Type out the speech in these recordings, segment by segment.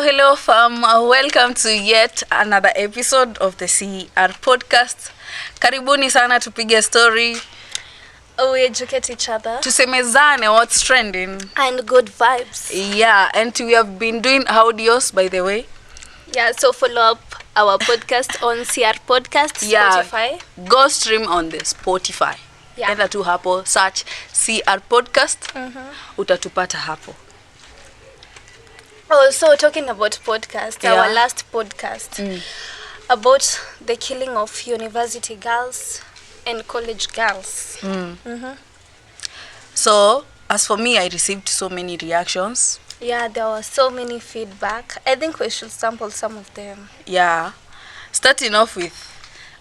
Hello fam. Welcome to yet another episode of the CR podcast. Karibuni sana tupige story. We educate each other. Tusemezane what's trending. And good vibes. Yeah, and we have been doing audios by the way. Yeah, so follow up our podcast on CR Podcast, Spotify. Go stream on the Spotify. Yeah. Enda tu hapo, search CR podcast. Utatupata hapo. Oh, so talking about podcast, our last podcast about the killing of university girls and college girls. So, as for me, I received so many reactions. Yeah, there was so many feedback. I think we should sample some of them. Yeah. Starting off with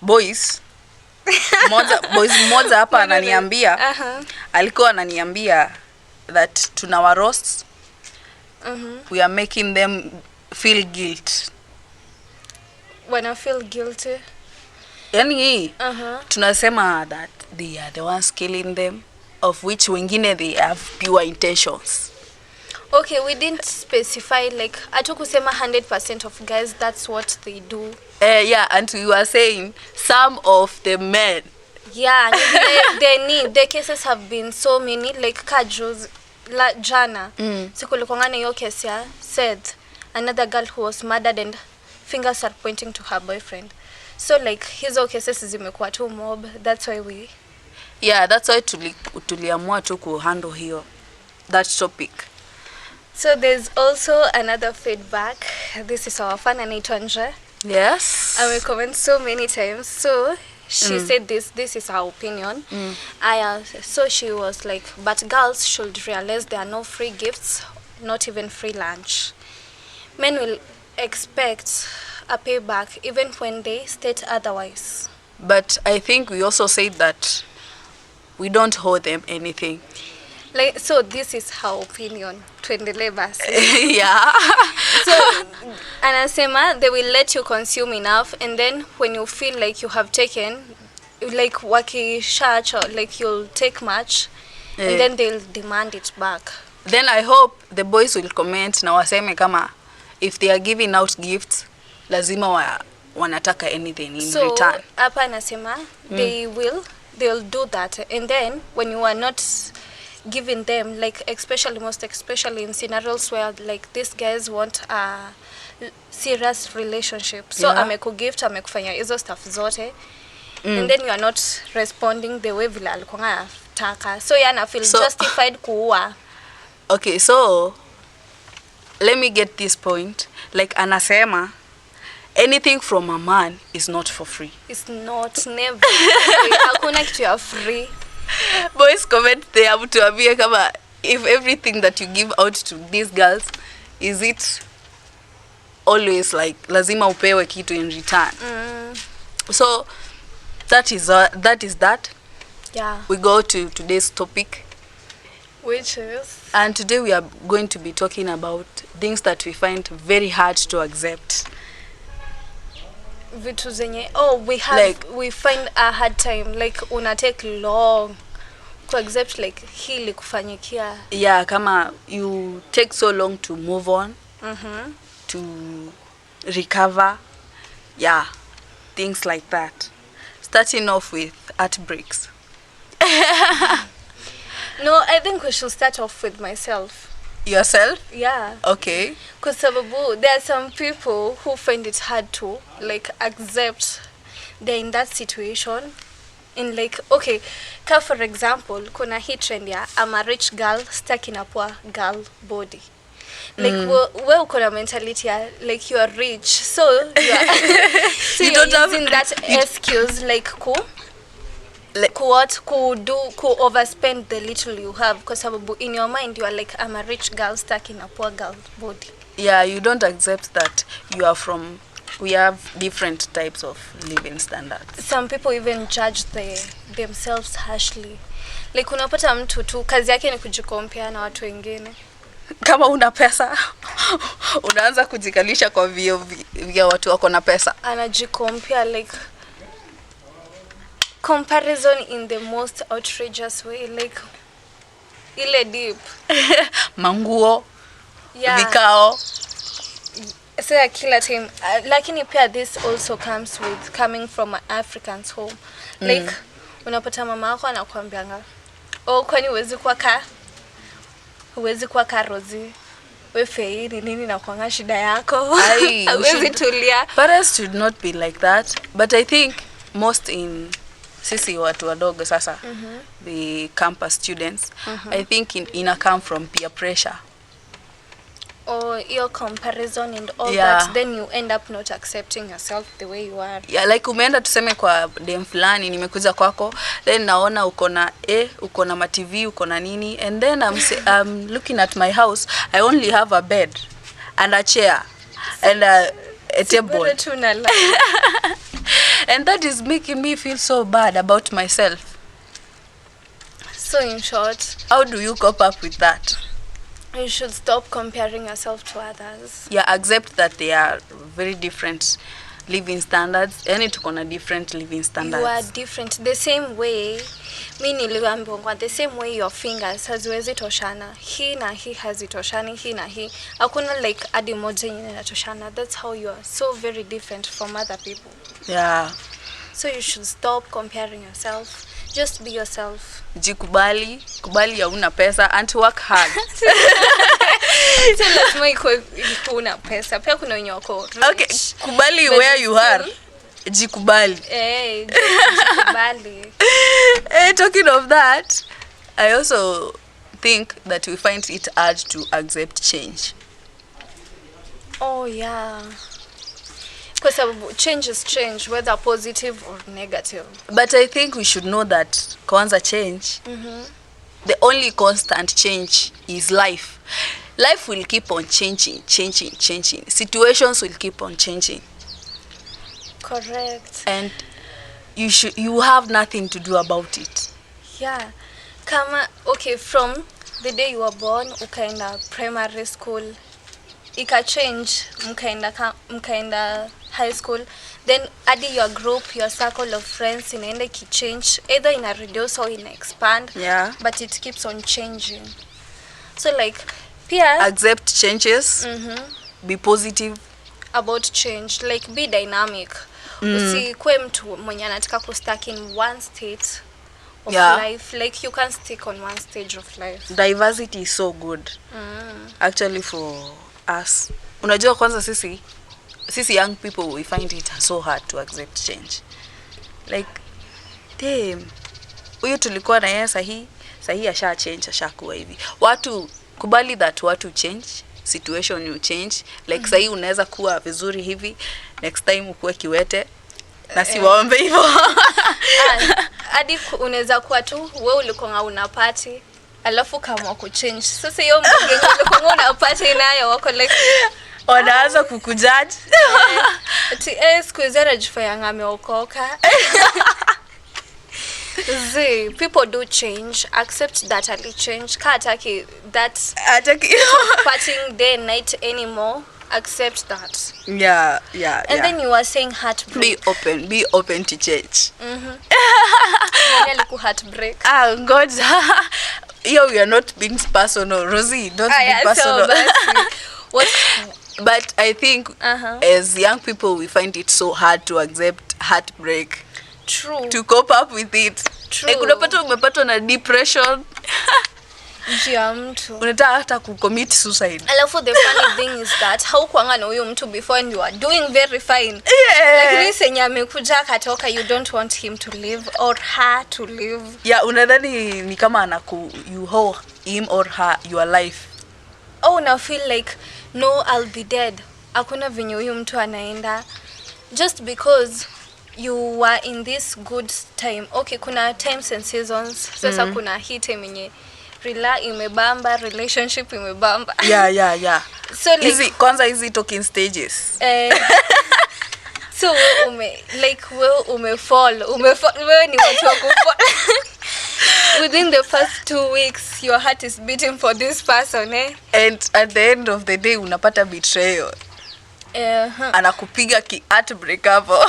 boys. Mmoja hapa ananiambia. Alikuwa ananiambia that tunawa roast. We are making them feel guilt. When I feel guilty. Yani tunasema that they are the ones killing them, of which wengine they have pure intentions. Okay, we didn't specify, like, atukusema 100% of guys, that's what they do. Yeah, and we were saying some of the men. Yeah, the cases have been so many, like Kajus, jana. Sikulikuangana hiyo case ya said another girl who was murdered and fingers are pointing to her boyfriend. So like hizo cases zimekuwa too mob. That's why tuliamua tu kuhandle hiyo that topic. So there's also another feedback. This is our fan anaitwa Nje. Yes. I will comment so many times. So she said this is her opinion. So she was like, but girls should realize there are no free gifts, not even free lunch. Men will expect a payback even when they state otherwise. But I think we also said that we don't owe them anything. Like, so this is her opinion. Tuendelee basi. Yeah. So anasema they will let you consume enough, and then when you feel like you have taken, like wakishacho, like you'll take much, and then they'll demand it back. Then I hope the boys will comment na waseme kama if they are giving out gifts lazima wanataka anything in return. So hapa anasema they'll do that, and then when you are not giving them, like most especially in scenarios where like these guys want a serious relationship, so amekugift, amekufanya hizo stuff zote, and then you are not responding the way vile alikuwa anataka, so yana feel justified kuua. Okay, so let me get this point. Like anasema anything from a man is not for free. It's not, never. Hakuna kitu ya free. Boys comment there mtuambie kama if everything that you give out to these girls, is it always like lazima upewe kitu in return? So that is that. Yeah. We go to today's topic, which is, and today we are going to be talking about things that we find very hard to accept. Vitu zenye we find a hard time, like una take long to accept, like hili kufanyikia. Yeah, kama you take so long to move on, to recover. Yeah, things like that. Starting off with heartbreaks. No, I think we should start off with myself. Yourself? Yeah. Okay. Because there are some people who find it hard to like accept they're in that situation. In like, okay, for example, kuna hii trend ya I'm a rich girl stuck in a poor girl body. Like we uko na mentality ya like you are rich, so you are so you're using that excuse like ku overspend the little you have, because in your mind you are like, I'm a rich girl stuck in a poor girl body. Yeah, you don't accept that we have different types of living standards. Some people even judge themselves harshly. Like unapata mtu tu kazi yake ni kujikompea na watu wengine. Kama una pesa unaanza kujikalisha kwa vya watu wako na pesa. Anajikompea, like comparison in the most outrageous way, like ile deep. Manguo, vikao. So kila time lakini pia this also comes with coming from an African's home. Like unapata mama yako anakuambianga, kwani huwezi kuwa Rosie, wewe feiri nini na kuanga shida yako. Huwezi tulia. Parents should not be like that, but I think most in sisi watu wadogo sasa, the campus students, I think ina come from peer pressure. Or your comparison and all that, then you end up not accepting yourself the way you are. Yeah, like umeenda tuseme kwa dem fulani, nimekuja kwako, then naona uko na ma TV, uko na nini, and then I'm looking at my house, I only have a bed and a chair and a table. And that is making me feel so bad about myself. So in short, how do you cope up with that? You should stop comparing yourself to others. Yeah, accept that they are very different living standards. Yani tuko na different living standards. You are different. The same way, mimi niliambiwa, the same way your fingers haziwezi toshana. Hii na hii hazitoshani, hii na hii. Hakuna like adi moja yenye inatoshana. That's how you are so very different from other people. Yeah. So you should stop comparing yourself. Just be yourself. Jikubali, kubali ya una pesa and work hard. So lazima iko una pesa. Pia kuna wenye wako rich. Okay, kubali where you are. Jikubali. Jikubali. Talking of that, I also think that we find it hard to accept change. Oh yeah. Because change is change, whether positive or negative. But I think we should know that kwanza change, the only constant change is life. Life will keep on changing. Situations will keep on changing. Correct. And you have nothing to do about it. Yeah. Okay, from the day you were born, ukaenda primary school, ika change, mkaenda high school, then adi your group, your circle of friends inaenda ki change, either ina reduce or ina expand. Yeah. But it keeps on changing. So like pia accept changes. Be positive about change, like be dynamic. Usikue mtu mwenye anataka kustuck in one state of life. Like you can't stick on one stage of life. Diversity is so good. Actually for us. Unajua kwanza sisi young people, we find it so hard to accept change. Like, damn, huyu tulikuwa na yeye sahi asha change, ashakuwa hivi. Watu kubali that watu change, situation you change. Like sahi unaweza kuwa vizuri hivi, next time ukuwe kiwete. Na siwaombe hivyo. Hadi unaweza kuwa tu wewe ulikuwa una party, alafu kama ku change. Sasa hiyo mgeni ulikuwa una party nayo wako like wanaanza kukujudge. Siku hizi anajifanya ameokoka. People do change. Accept that ali change. Ataki partying day and night anymore. Accept that. Yeah. And then you are saying heartbreak. Be open to change. Heartbreak. God. Here we are not being personal. Rosie, don't be personal. But I think as young people, we find it so hard to accept heartbreak. True. To cope up with it. True. Like umepatwa na depression. Njia mtu. Unataka hata kucommit suicide. Alafu the funny thing is that haukuanga na huyo mtu before and you are doing very fine. Yeah. Lakini senye amekuja katoka, you don't want him to live or her to live. Yeah, unadhani ni kama you owe him or her your life. Oh, now feel like no, I'll be dead. Hakuna venye huyu mtu anaenda. Just because you were in this good time. Okay, kuna times and seasons. Sasa kuna hii time yenye imebamba, relationship imebamba. Yeah. So like kwanza hizi talking stages. So umefall. Wewe ni watu wa kufall. Within the first 2 weeks, your heart is beating for this person, eh? And at the end of the day, unapata betrayal. Anakupiga heartbreak hapo.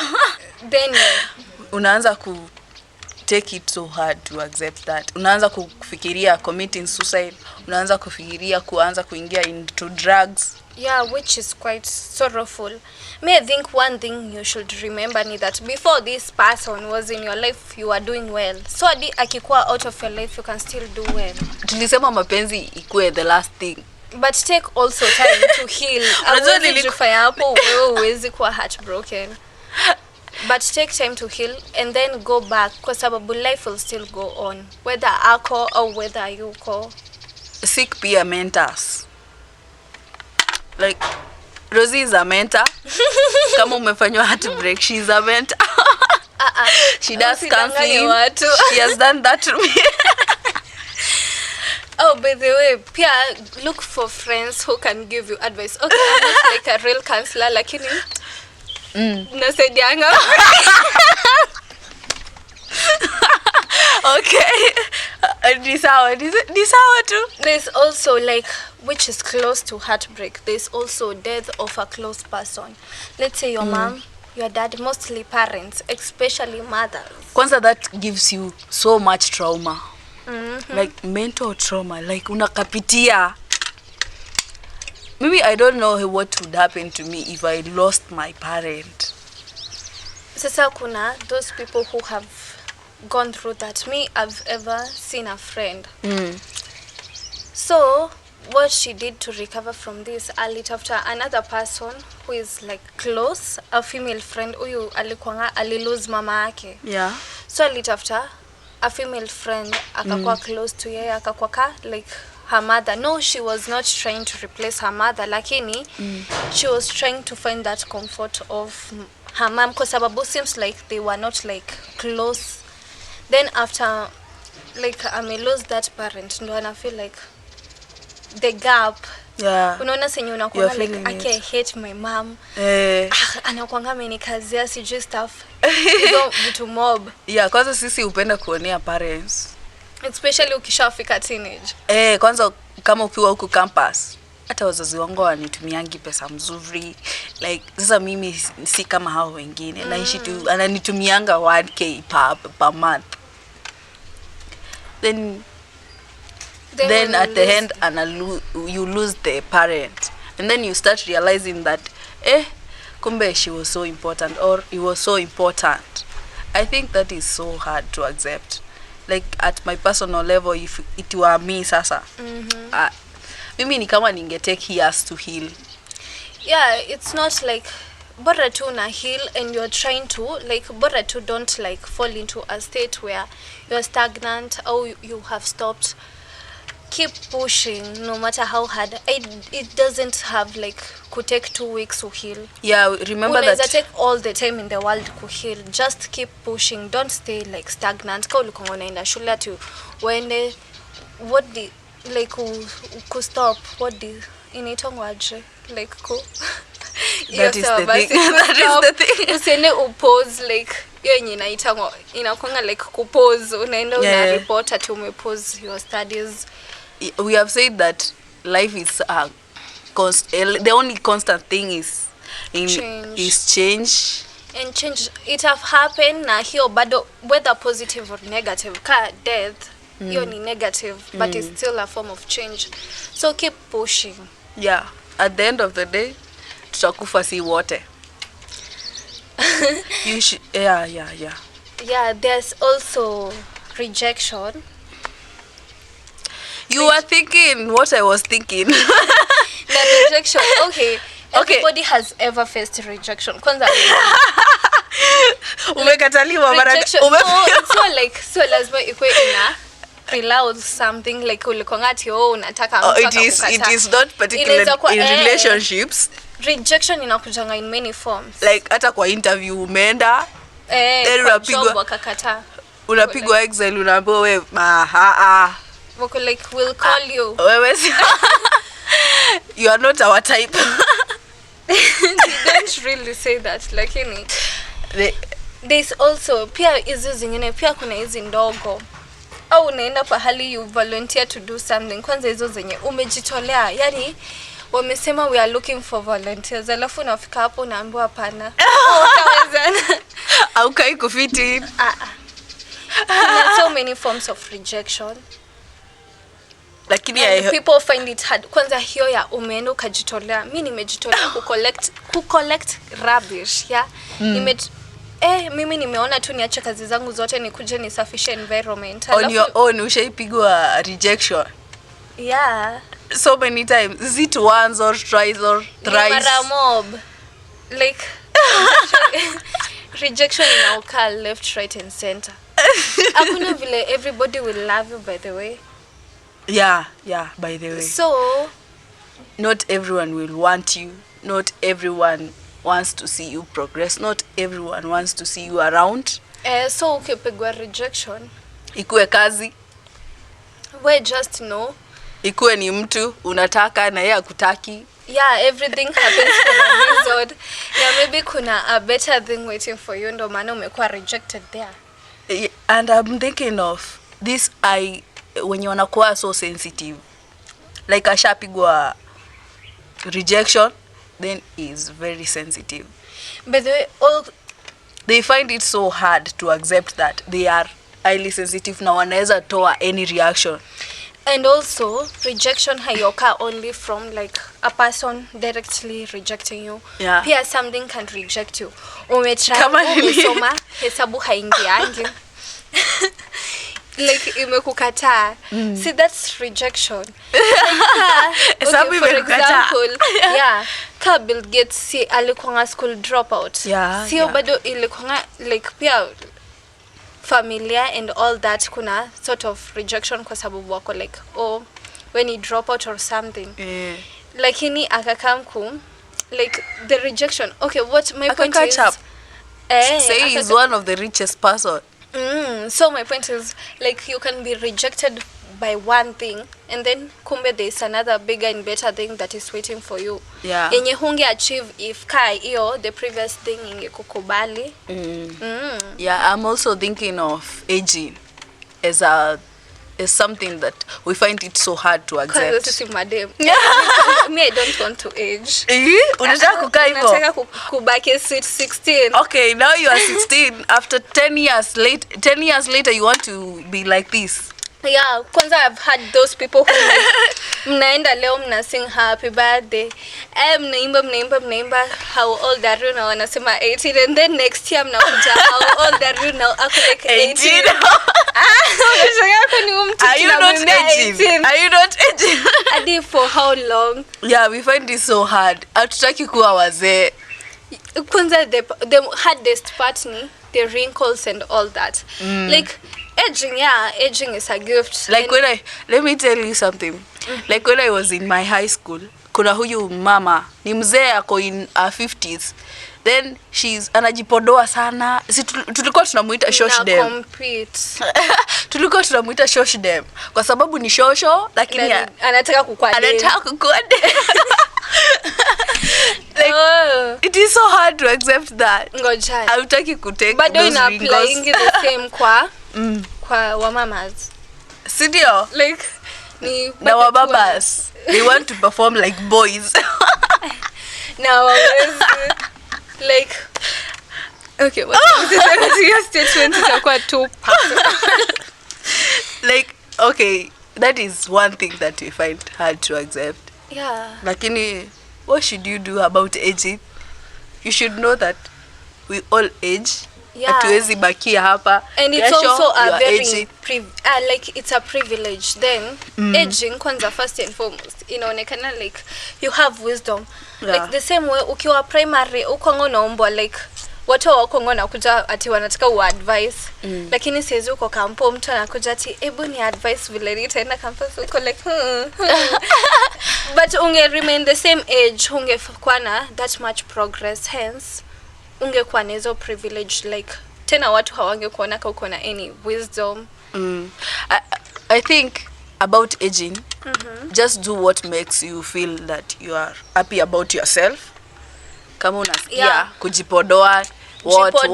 Then unaanza take it so hard to accept that. Unaanza kufikiria committing suicide. Unaanza kufikiria kuanza kuingia into drugs. Yeah, which is quite sorrowful. Me, I think one thing you should remember is that before this person was in your life, you are doing well. So hadi akikuwa out of your life, you can still do well. Tulisema mapenzi ikue the last thing. But take also time to heal. Hauwezi jifanya hapo wewe huwezi kuwa heartbroken. But take time to heal and then go back kwa sababu life will still go on. Whether ako or whether yuko. Seek peer mentors. Like Rosie is a mentor. Kama umefanywa heartbreak, she's a mentor. She does counseling. She has done that to me. Oh, by the way, pia look for friends who can give you advice. Okay, I'm not like a real counselor, lakini nasaidianga. Okay. Ni sawa tu. There's also like, which is close to heartbreak, there's also death of a close person. Let's say your mom, your dad, mostly parents, especially mothers. Kwanza that gives you so much trauma. Like mental trauma, like unakapitia. Maybe I don't know what would happen to me if I lost my parent. Sasa kuna those people who have gone through that. Me, I've ever seen a friend. So what she did to recover from this, alitafuta another person who is like close, a female friend. Huyu alikuanga alilose mama yake. Yeah. So alitafuta a female friend akakuwa close to yeye, akakuwa like her mother. No, she was not trying to replace her mother, lakini she was trying to find that comfort of her mom kwa sababu seems like they were not like close. Then after like lose that parent, ndo ana feel like the gap. Yeah. Unaona senye unakuwa like I hate my mom. Anakuanga amenikazia sijui stuff. Hizo vitu mob. Yeah, kwanza sisi upenda kuonea parents. Especially ukishafika teenage. Kwanza kama ukiwa huku campus, hata wazazi wangu wanitumiangi pesa mzuri. Like sasa mimi si kama hao wengine. Naishi tu ananitumianga 1k per month. Then at the end you lose the parent, and then you start realizing that kumbe she was so important or he was so important. I think that is so hard to accept. Like at my personal level, if it were me sasa, mimi ni kama ninge take years to heal. Yeah, it's not like bora tu na heal and you're trying to like bora tu don't like fall into a state where you're stagnant or you have stopped. Keep pushing no matter how hard. It doesn't have like could take 2 weeks to heal. Yeah, remember that take all the time in the world to heal. Just keep pushing. Don't stay like stagnant. Ka ulikuwa unaenda shule ati uende what the like ku stop what the inaitangwaje like ku that is the thing. That is the thing. Usiende upause like yenye inakuanga like kupause unaenda una report ati umepause your studies. We have said that life is the only constant thing is change. And change it have happened na hiyo bado whether positive or negative ka death hiyo ni negative but it's still a form of change, so keep pushing. Yeah, at the end of the day tutakufa si wote. You should, yeah, there's also rejection. You were thinking what I was thinking. The rejection. Okay. Everybody has ever faced rejection. Kwanza umekataliwa mara so lazima ikuwe ina allows something like ulikongati unataka mtu it is not particularly in relationships. Rejection inakujanga in many forms. Like hata kwa interview umeenda unapigwa exile unaambiwa wewe wako like we'll call you. Wewe you are not our type. They don't really say that lakini there's also pia hizo zingine pia kuna hizi ndogo au unaenda pahali you volunteer to do something. Kwanza hizo zenye umejitolea, yani wamesema we are looking for volunteers, alafu unafika hapo unaambiwa hapana. Utawezana au kai kufiti. There are so many forms of rejection. lakini and people find it hard. Kwanza hiyo ya umeenda ukajitolea, mimi nimejitolea ku collect rubbish yeah. Mimi nimeona tu niache kazi zangu zote nikuje nisafishe environment. On your own ushaipigwa rejection? Yeah. So many times. Is it once or twice or thrice? Mara mob. Like rejection inaokaa left, right and center. Hakuna vile everybody will love you, by the way. Yeah, by the way. So not everyone will want you. Not everyone wants to see you progress. Not everyone wants to see you around. So ukipigwa rejection, ikuwe kazi, we just know, ikuwe ni mtu unataka na yeye akutaki. Yeah, everything happens for a reason. Yeah, maybe kuna a better thing waiting for you, ndo maana umekuwa rejected there. And I'm thinking of this, when you wanakuwa so sensitive, like ashapigwa rejection, then is very sensitive. By the way, they find it so hard to accept that they are highly sensitive na wanaweza toa any reaction. And also, rejection hayoka only from like a person directly rejecting you. Yeah. Pia something can reject you. Umesoma, hesabu haingiangi. Like imekukataa. See, that's rejection. Okay, for example, yeah, ka Bill Gates alikuwa school dropout. Yeah, Sio bado ilikuwa like pia familia and all that, kuna sort of rejection kwa sababu wako like, when you drop out or something. Lakini akakamku like the rejection. Okay, what my point is, say he's one of the richest person. So my point is, like, you can be rejected by one thing and then kumbe there's another bigger and better thing that is waiting for you. Yeah. Yenye hunge achieve if iyo the previous thing ingekukubali. Yeah, I'm also thinking of aging as something that we find it so hard to accept. Because this is madam. Me, I don't want to age. Unataka kukaa hivyo? Nataka kubaki sweet 16. Okay, now you are 16. After 10 years later, you want to be like this. Yeah, kwanza I've had those people who like, mnaenda leo mna sing happy birthday. Mnaimba how old are you now, wanasema 18, and then next year mnakuja how old are you now, ako like 18. Are you not aging? Are you not aging? Adi for how long? Yeah, we find it so hard. Hatutaki kuwa wazee. Kwanza the hardest part ni the wrinkles and all that. Like aging is a gift. Like let me tell you something. Like when I was in my high school, kuna huyu mama ni mzee ako in her 50s, then anajipodoa sana. Tulikuwa tunamuita shosh dem. Tulikuwa tunamuita shosh dem kwa sababu ni shosho, lakini anataka kukua dem. Like, it is so hard to accept that. Ngoja. Hautaki kutake bado those ina wrinkles. applying the same kwa wamamas. Sidio? Like ni na wababas, they want to perform like boys. Now like, okay, what your statement itakuwa too like, okay, that is one thing that we find hard to accept. Yeah. Lakini what should you do about aging? You should know that we all age. Yeah. Hatuwezi bakia hapa. And it's also a very like it's a privilege. Then aging kwanza, first and foremost, inaonekana like you have wisdom. Yeah. Like the same way ukiwa primary uko ngono like watu wako ngona kuja ati wanataka advice. Lakini siwezi uko kampo mtu anakuja ati ebu ni advice vile nitaenda campus uko like but unge remain the same age, ungekuwa na that much progress, hence ungekuwa na hizo privilege, like tena watu hawangekuona kama uko na any wisdom. I think about aging, just do what makes you feel that you are happy about yourself. Kama unasikia kujipodoa, what by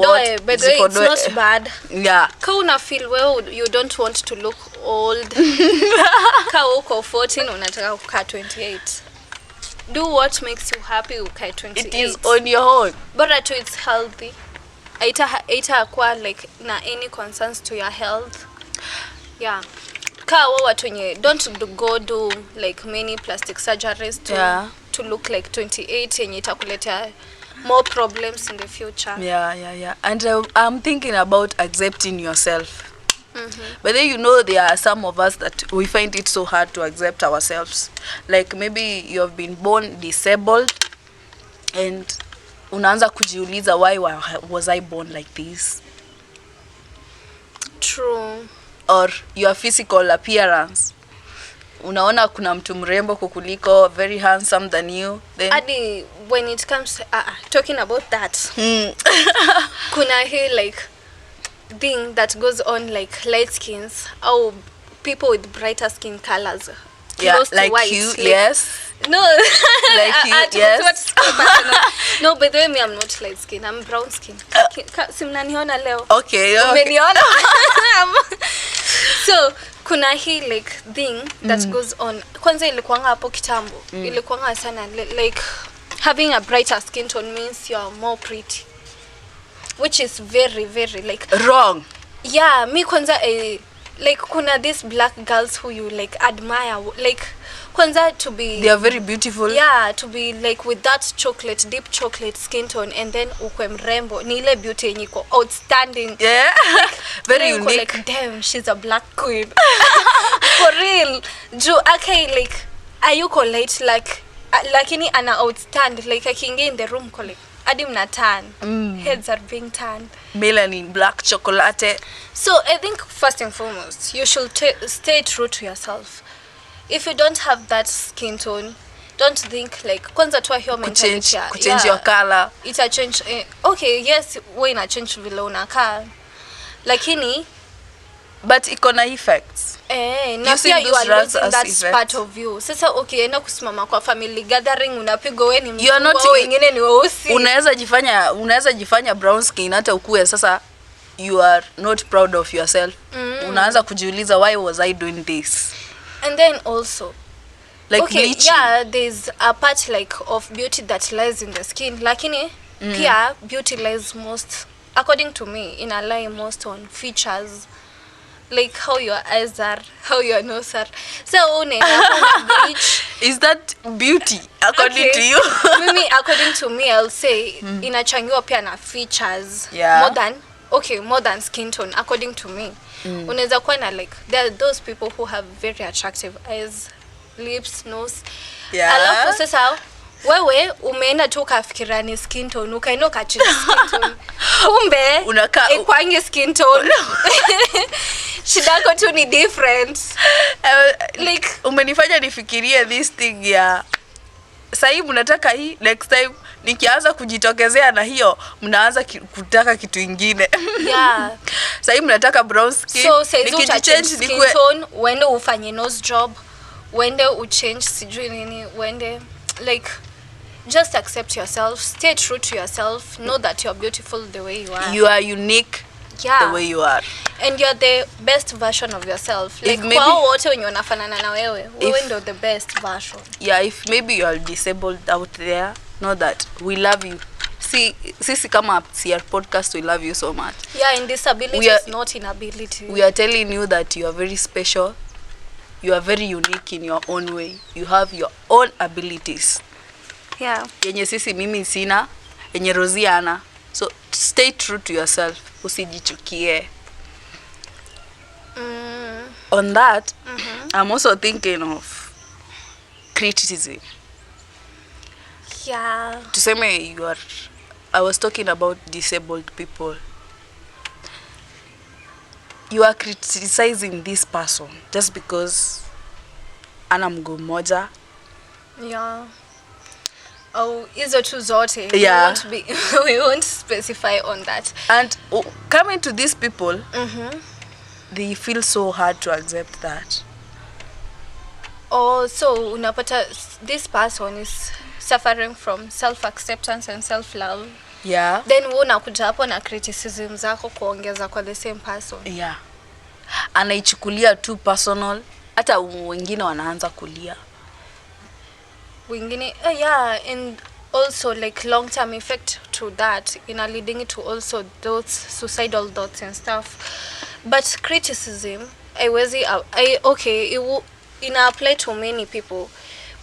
the way, it's not bad. Yeah. Kama una feel well, you don't want to look old. Kama uko 14 unataka kukaa 28. Do what makes you happy ukae 28. It is on your own. Bora tu it's healthy. Aita kwa like na any concerns to your health. Yeah. kawa watu wenye don't go do like many plastic surgeries to look like 28 yenye itakuletea more problems in the future. Yeah. And I'm thinking about accepting yourself. But then there are some of us that we find it so hard to accept ourselves. Like maybe you have been born disabled and unaanza kujiuliza, why was I born like this? True. Or your physical appearance. Unaona kuna mtu mrembo kukuliko, very handsome than you. Then Adi, when it comes talking about that, kuna hii like thing that goes on like light skins or people with brighter skin colors. Close to like white. you, like, yes. No. Like you, yes. No, by the way, me, I'm not light skin. I'm brown skin. Simnaniona leo. Okay. Umeniona? So, kuna hii like thing that goes on. Kwanza ilikuwanga hapo kitambo. Ilikuwanga sana like having a brighter skin tone means you're more pretty. Which is very, very like wrong. Yeah, me kwanza like kuna these black girls who you like admire, like kwanza to be they are very beautiful. Yeah, to be like with that deep chocolate skin tone and then ukwe mrembo ni ile beauty yenye iko outstanding. Yeah. Like, very unique. Like damn, she's a black queen. For real. Like ayuko light like lakini ana outstand like akiingia in the room like adi mna tan. Heads are being tanned. Melanin, black chocolate. So I think first and foremost, you should stay true to yourself. If you don't have that skin tone, don't think like kwanza tu hiyo mentality. Change your color. Ita change. Okay, yes, we ina change vile unakaa. Lakini but iko na effects. Na pia you are losing that effects. Part of you. Sasa okay, enda kusimama kwa family gathering unapigwa wewe ni mtu wengine ni weusi. Unaweza jifanya brown skin hata ukue sasa you are not proud of yourself. Unaanza kujiuliza, why was I doing this? And then also like okay, bleaching. Yeah, there's a part like of beauty that lies in the skin. Lakini pia beauty lies most, according to me, lie most on features. Like how your eyes are, how your nose are. So bleach. Is that beauty according to you? According to me, I'll say inachangiwa pia na features. More than skin tone, according to me. Unaweza kuwa na like there are those people who have very attractive eyes, lips, nose. Alafu sasa wewe umeenda tu kafikira ni skin tone, ukaenda ukachange skin tone. Kumbe ikwangi skin tone. Shida yako tu ni different. Like umenifanya nifikirie this thing ya sasa mnataka hii, next time nikianza kujitokezea na hiyo mnaanza kutaka kitu kingine. Yeah. Sasa mnataka brown skin. So nikichange skin tone, uende ufanye nose job, uende uchange sijui nini, uende like just accept yourself, stay true to yourself, know that you're beautiful the way you are. You are unique. The way you are. And you're the best version of yourself. Like kwa wote wenye wanafanana na wewe ndio the best version. Yeah, if maybe you are disabled out there, know that we love you. Sisi kama CR podcast, we love you so much. Yeah, and disability is not inability. We are telling you that you are very special. You are very unique in your own way. You have your own abilities. Yeah. Yenye sisi mimi sina, yenye Rosie ana. So stay true to yourself. Usijichukie. On that, I'm also thinking of criticism. Yeah. Tuseme I was talking about disabled people. You are criticizing this person just because ana mguu mmoja. Yeah. Oh, hizo tu zote. Yeah. We won't specify on that. And coming to these people, they feel so hard to accept that. Oh, so unapata this person is suffering from self-acceptance and self-love. Yeah. Then unakuja hapo na criticism zako kuongeza kwa the same person. Yeah. Anaichukulia too personal. Hata wengine wanaanza kulia. Wengine yeah, and also like long-term effect to that leading to also those suicidal thoughts and stuff. But criticism ina apply to many people.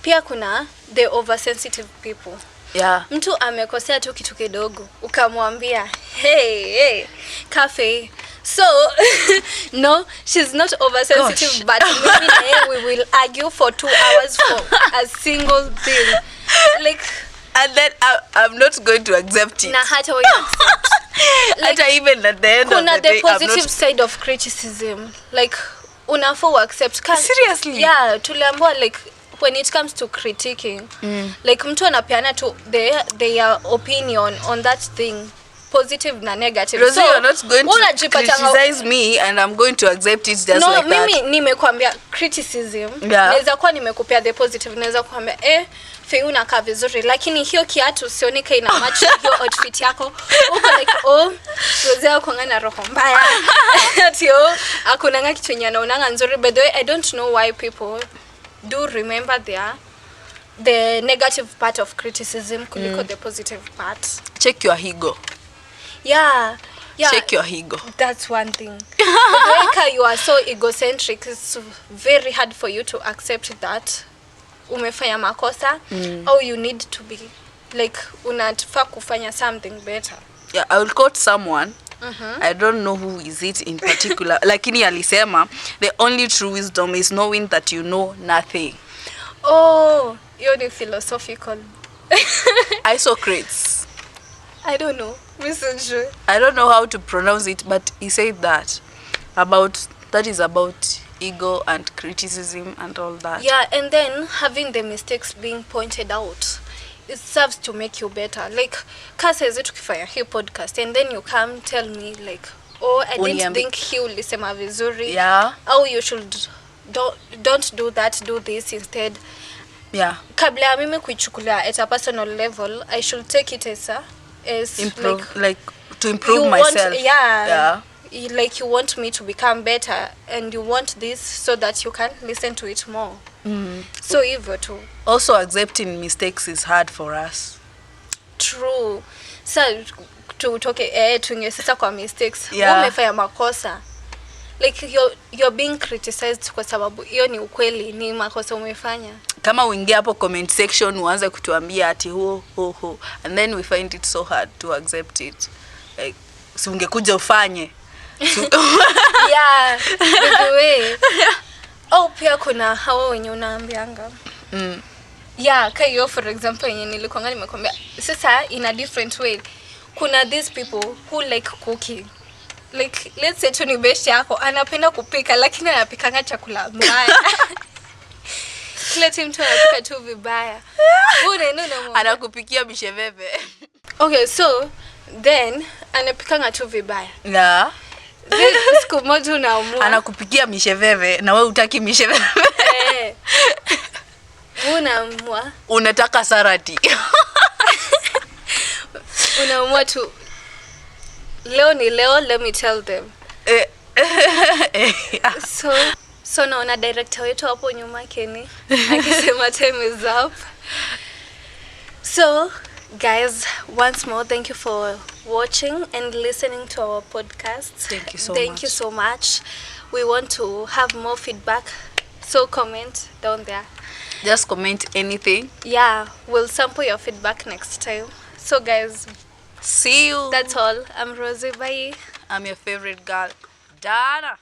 Pia kuna the oversensitive people. Yeah. Mtu amekosea tu kitu kidogo ukamwambia hey cafe. So no, she's not oversensitive. Gosh. But maybe we will argue for 2 hours for a single thing. Like, and then I'm not going to accept it. Na hata we accept. Like, even at the end of the day, kuna the positive side of criticism. Like, unafaa accept. Seriously? Yeah, tuliambiwa like when it comes to critiquing, like mtu anapeana tu their opinion on that thing, positive na negative. Rosie, so you're not going to criticize me and I'm going to accept it just like that. No, mimi nimekwambia criticism. Yeah. Naweza kuwa nimekupea the positive, naweza kuambia Faye unakaa vizuri lakini hiyo kiatu sioni kai na match hiyo outfit yako. Uko like Rosie kuangana roho mbaya. Atio akunanga kitu yenye anaonanga nzuri. By the way, I don't know why people do remember the negative part of criticism kuliko the positive part. Check your ego. Yeah. Check your ego. That's one thing. Like you are so egocentric, it's very hard for you to accept that umefanya makosa or you need to be like unataka kufanya something better. Yeah, I will quote someone. I don't know who is it in particular. Lakini alisema the only true wisdom is knowing that you know nothing. Oh, you're the philosophical. Isocrates. I don't know. I don't know how to pronounce it, but he said that is about ego and criticism and all that. Yeah, and then having the mistakes being pointed out, it serves to make you better. Like, Kasa is tukifanya hii podcast and then you come tell me like, I didn't think he ulisema vizuri. Yeah. Oh, you should don't do that, do this instead. Yeah. Kabla ya mimi kuichukulia at a personal level, I should take it as to improve myself. Yeah. Like you want me to become better and you want this so that you can listen to it more. So hivyo tu. Also accepting mistakes is hard for us. True. So tutoke tuingie sasa kwa mistakes. Yeah. Umefanya makosa. Like you're being criticized kwa sababu hiyo ni ukweli, ni makosa umefanya. Kama uingia hapo comment section uanze kutuambia ati ho and then we find it so hard to accept it. Like si ungekuja ufanye. Yeah, the way. Pia kuna hawa wenye unaambianga. Yeah, kayo for example yenye nilikuanga nimekwambia. Sasa in a different way. Kuna these people who like cooking. Like let's say tu ni best yako anapenda kupika lakini anapikanga chakula mbaya. Kila mtu anapika tu vibaya. Anakupikia misheveve. Okay, so then anapikanga tu vibaya. Yeah. Siku moja unaamua anakupikia misheveve na wewe hutaki misheveve. Unaamua unataka sarati. Unaamua tu leo ni leo, let me tell them. So naona director wetu hapo nyuma Kenny akisema time is up. So guys, once more thank you for watching and listening to our podcast. Thank you so much. Thank you so much. We want to have more feedback, so comment down there. Just comment anything. Yeah, we'll sample your feedback next time. So guys, see you. That's all. I'm Rosie. Bye. I'm your favorite girl, Dana.